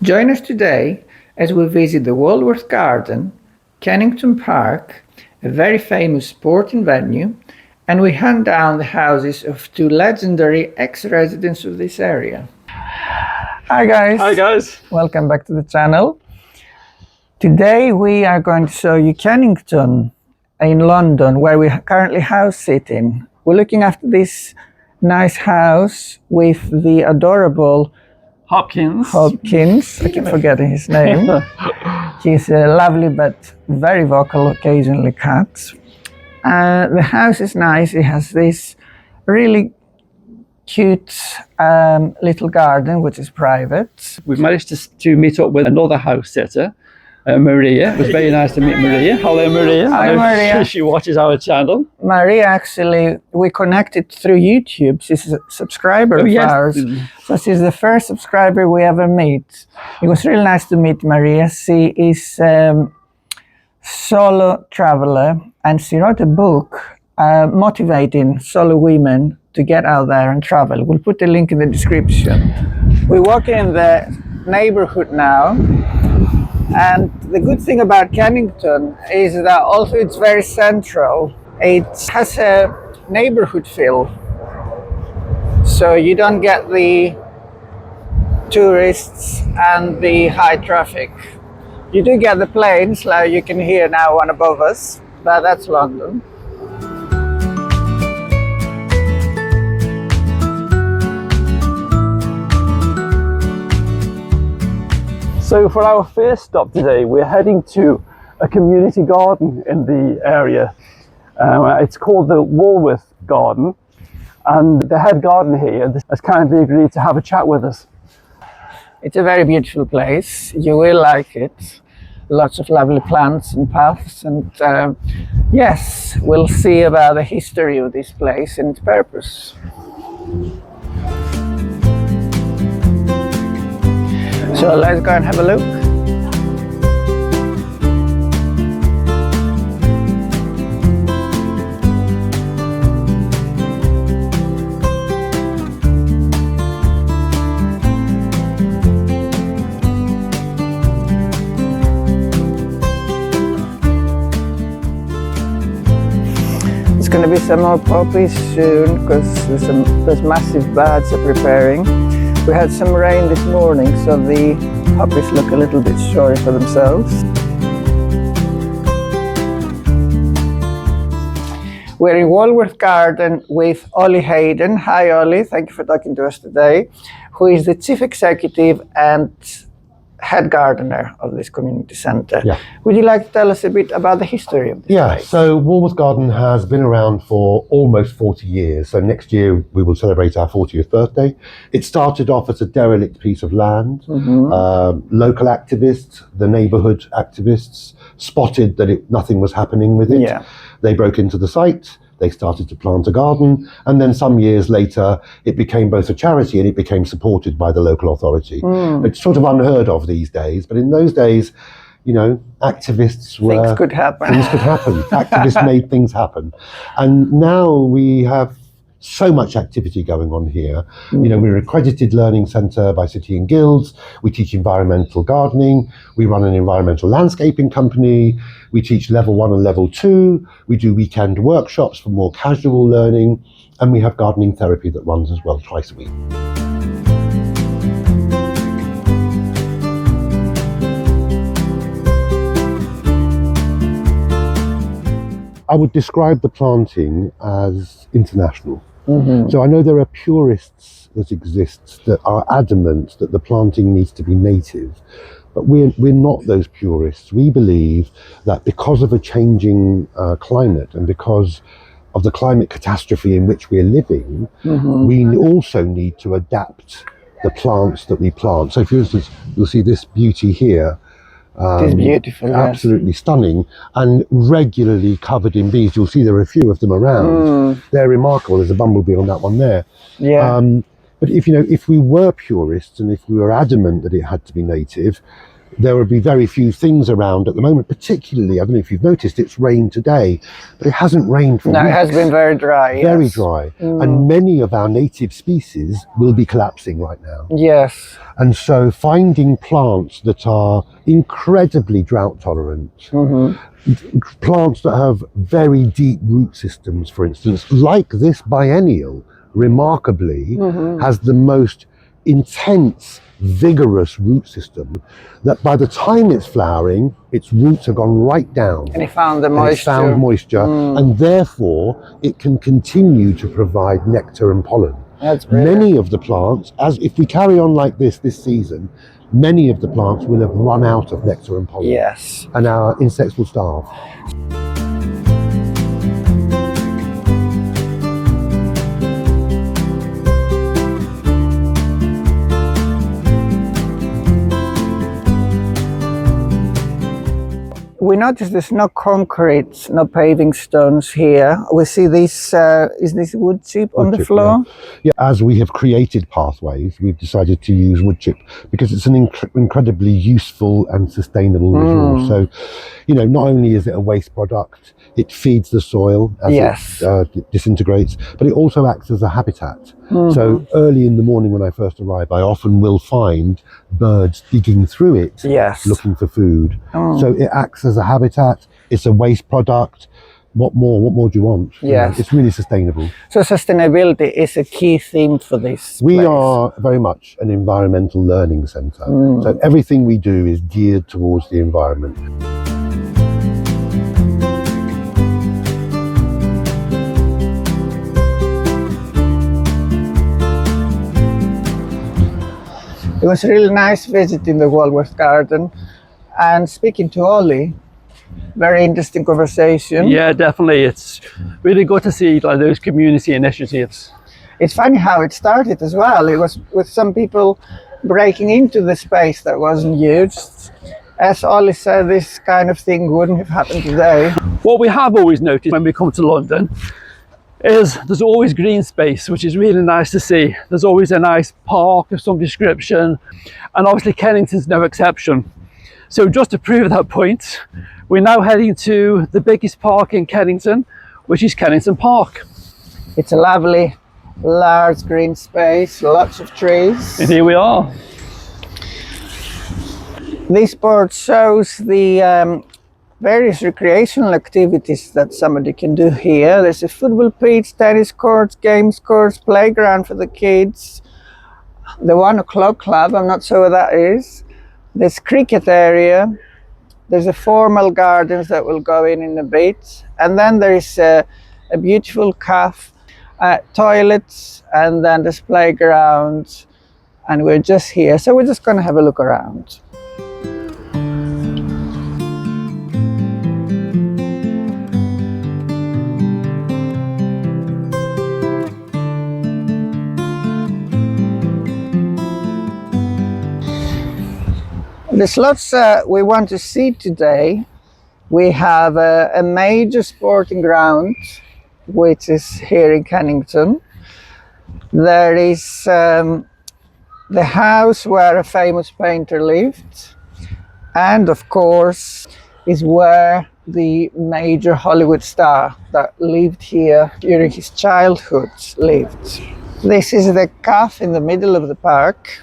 Join us today as we visit the Walworth Garden, Kennington Park, a very famous sporting venue, and we hunt down the houses of two legendary ex-residents of this area. Hi guys! Hi guys! Welcome back to the channel. Today we are going to show you Kennington in London, where we currently house sitting. We're looking after this nice house with the adorable Hopkins. I keep forgetting his name. He's a lovely but very vocal, occasionally cat. The house is nice. It has this really cute little garden, which is private. We've managed to meet up with another house sitter, Maria. It was very nice to meet Maria. Hello, Maria. Hi, Maria. She watches our channel. Maria, actually, we connected through YouTube. She's a subscriber of ours. So she's the first subscriber we ever meet. It was really nice to meet Maria. She is solo traveler, and she wrote a book motivating solo women to get out there and travel. We'll put the link in the description. We're walking in the neighbourhood now. And the good thing about Kennington is that also it's very central. It has a neighborhood feel. So you don't get the tourists and the high traffic. You do get the planes, like you can hear now one above us, but that's London. So for our first stop today, we're heading to a community garden in the area. It's called the Walworth Garden, and the head gardener here has kindly agreed to have a chat with us. It's a very beautiful place. You will like it. Lots of lovely plants and paths, and yes, we'll see about the history of this place and its purpose. So let's go and have a look. There's going to be some more poppies soon because there's massive buds are preparing. We had some rain this morning, so the poppies look a little bit sorry for themselves. We're in Walworth Garden with Ollie Hayden. Hi Ollie, thank you for talking to us today, who is the Chief Executive and Head Gardener of this community centre. Yeah. Would you like to tell us a bit about the history of this place? So Walworth Garden has been around for almost 40 years. So next year we will celebrate our 40th birthday. It started off as a derelict piece of land. Local activists, the neighbourhood activists, spotted that nothing was happening with it. Yeah. They broke into the site. They started to plant a garden, and then some years later, it became both a charity and it became supported by the local authority. It's sort of unheard of these days, but in those days, you know, activists were... Things could happen. Things could happen. Activists made things happen. And now we have so much activity going on here. You know, we're an accredited learning centre by City and Guilds. We teach environmental gardening. We run an environmental landscaping company. We teach level 1 and level 2. We do weekend workshops for more casual learning. And we have gardening therapy that runs as well twice a week. I would describe the planting as international. So I know there are purists that exist that are adamant that the planting needs to be native, but we're not those purists. We believe that because of a changing climate and because of the climate catastrophe in which we're living, we also need to adapt the plants that we plant. So for instance, you'll see this beauty here. It is beautiful, absolutely stunning, and regularly covered in bees. You'll see there are a few of them around. They're remarkable. There's a bumblebee on that one there. But if we were purists and if we were adamant that it had to be native, there will be very few things around at the moment, particularly, I don't know if you've noticed, it's rained today, but it hasn't rained for No, weeks. it has been very dry. Very yes. dry. And many of our native species will be collapsing right now. Yes. And so finding plants that are incredibly drought tolerant, plants that have very deep root systems, for instance, like this biennial, remarkably, has the most intense, vigorous root system that by the time it's flowering, its roots have gone right down. And it found the And moisture. it's found moisture, and therefore it can continue to provide nectar and pollen. That's brilliant. Many of the plants, as if we carry on like this season, many of the plants will have run out of nectar and pollen. Yes. And our insects will starve. We notice there's no concrete, no paving stones here. We see this, is this wood chip on the chip, floor? Yeah, as we have created pathways, we've decided to use wood chip because it's an incredibly useful and sustainable resource. So, you know, not only is it a waste product, it feeds the soil as it disintegrates, but it also acts as a habitat. So early in the morning when I first arrive, I often will find birds digging through it, looking for food. So it acts as a habitat, it's a waste product. What more do you want? You know, it's really sustainable. So sustainability is a key theme for this We place. are very much an environmental learning centre. So everything we do is geared towards the environment. It was a really nice visit in the Walworth Garden, and speaking to Ollie, very interesting conversation. Yeah, definitely. It's really good to see like those community initiatives. It's funny how it started as well. It was with some people breaking into the space that wasn't used. As Ollie said, this kind of thing wouldn't have happened today. What we have always noticed when we come to London is there's always green space, which is really nice to see. There's always a nice park of some description, and obviously Kennington's no exception. So just to prove that point, we're now heading to the biggest park in Kennington, which is Kennington Park. It's a lovely, large green space, lots of trees. And here we are. This board shows the various recreational activities that somebody can do here. There's a football pitch, tennis courts, games courts, playground for the kids. The 1 o'clock club, I'm not sure what that is. There's cricket area. There's a formal gardens that will go in a bit. And then there is a beautiful cafe, toilets, and then this playground. And we're just here. So we're just gonna have a look around. There's lots we want to see today. We have a major sporting ground, which is here in Kennington. There is the house where a famous painter lived, and of course is where the major Hollywood star that lived here during his childhood lived. This is the cafe in the middle of the park.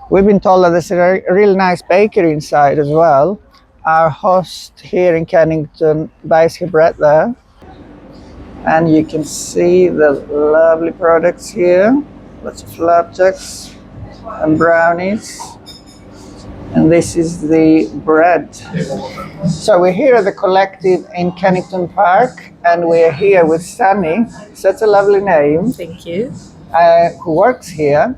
We've been told that there's a really nice bakery inside as well. Our host here in Kennington buys her bread there. And you can see the lovely products here. Lots of flapjacks and brownies. And this is the bread. So we're here at the collective in Kennington Park, and we're here with Sunny, such a lovely name. Thank you. Who works here.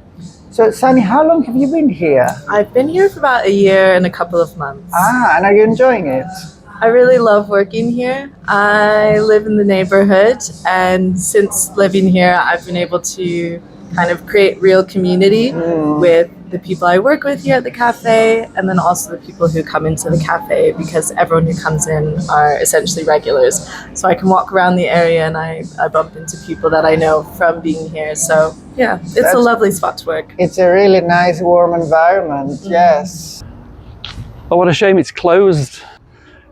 So Sunny, how long have you been here? I've been here for about a year and a couple of months. And are you enjoying it? I really love working here. I live in the neighborhood, and since living here, I've been able to kind of create real community with the people I work with here at the cafe, and then also the people who come into the cafe, because everyone who comes in are essentially regulars. So I can walk around the area and I bump into people that I know from being here. So yeah, it's a lovely spot to work. It's a really nice, warm environment, yes. Oh, what a shame it's closed.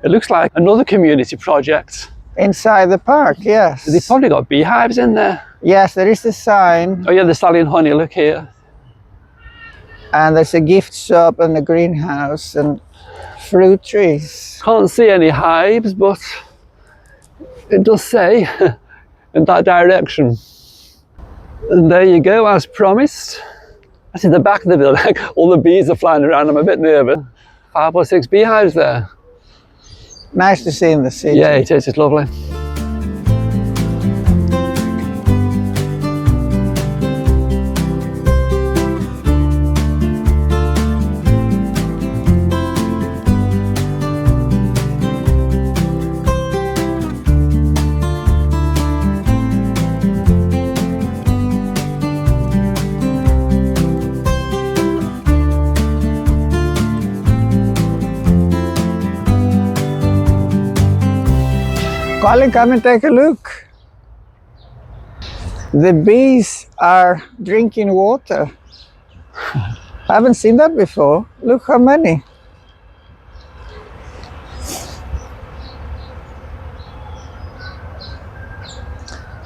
It looks like another community project. Inside the park, yes. They've probably got beehives in there. Yes, there is the sign. Oh yeah, they're selling honey, look here. And there's a gift shop and a greenhouse and fruit trees. Can't see any hives, but it does say in that direction. And there you go, as promised. That's in the back of the building. All the bees are flying around. I'm a bit nervous. 5 or 6 beehives there. Nice to see in the city. Yeah, it is. It's lovely. Colin, come and take a look. The bees are drinking water. I haven't seen that before. Look how many.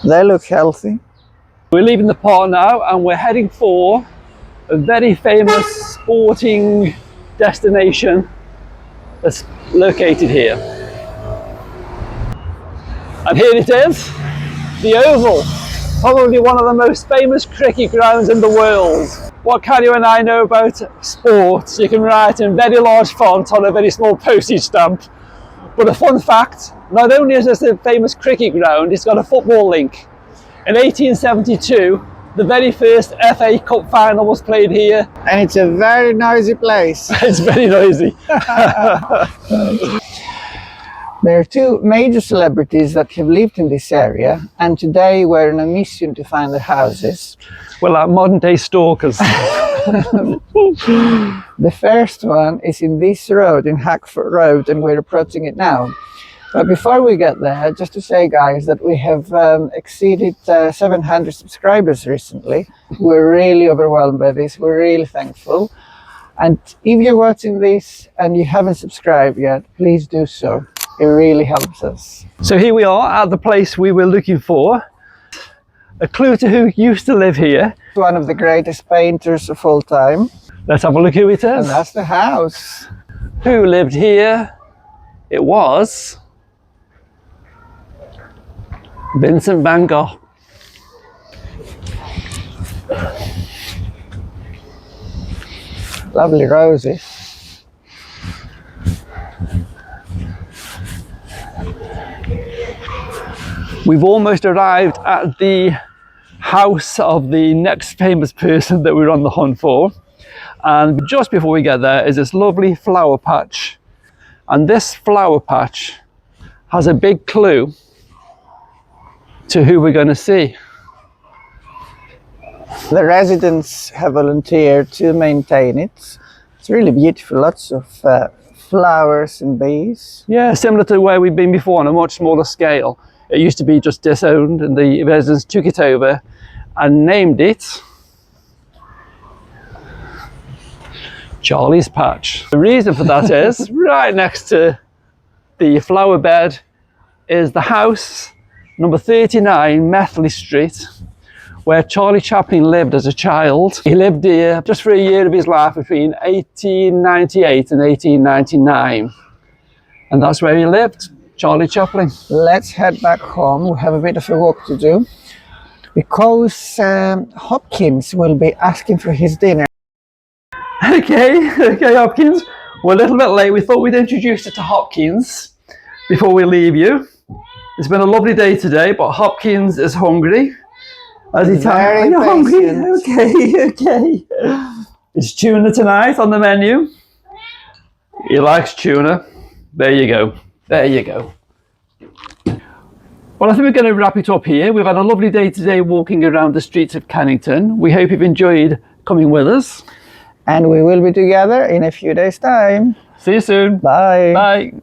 They look healthy. We're leaving the park now and we're heading for a very famous sporting destination that's located here. And here it is, the Oval, probably one of the most famous cricket grounds in the world. What can you and I know about sports? You can write in very large font on a very small postage stamp. But a fun fact, not only is this a famous cricket ground, it's got a football link. In 1872, the very first FA Cup final was played here. And it's a very noisy place. It's very noisy. There are 2 major celebrities that have lived in this area, and today we're on a mission to find their houses. Well, like modern day stalkers. The first one is in this road, in Hackford Road, and we're approaching it now. But before we get there, just to say, guys, that we have exceeded 700 subscribers recently. We're really overwhelmed by this. We're really thankful. And if you're watching this and you haven't subscribed yet, please do so. It really helps us. So here we are at the place we were looking for. A clue to who used to live here. One of the greatest painters of all time. Let's have a look who it And is. that's the house. Who lived here? It was Vincent Van Gogh. Lovely roses. We've almost arrived at the house of the next famous person that we're on the hunt for. And just before we get there is this lovely flower patch. And this flower patch has a big clue to who we're going to see. The residents have volunteered to maintain it. It's really beautiful, lots of flowers and bees. Yeah, similar to where we've been before on a much smaller scale. It used to be just disowned and the residents took it over and named it Charlie's Patch. The reason for that is right next to the flower bed is the house number 39 Methley Street, where Charlie Chaplin lived as a child. He lived here just for a year of his life between 1898 and 1899. And that's where he lived, Charlie Chaplin. Let's head back home. We have a bit of a walk to do because Hopkins will be asking for his dinner. Okay, Hopkins. We're a little bit late. We thought we'd introduce you to Hopkins before we leave you. It's been a lovely day today, but Hopkins is hungry. As he Very Are you hungry? patient. Okay. It's tuna tonight on the menu. He likes tuna. There you go. There you go. Well, I think we're going to wrap it up here. We've had a lovely day today walking around the streets of Kennington. We hope you've enjoyed coming with us. And we will be together in a few days' time. See you soon. Bye. Bye.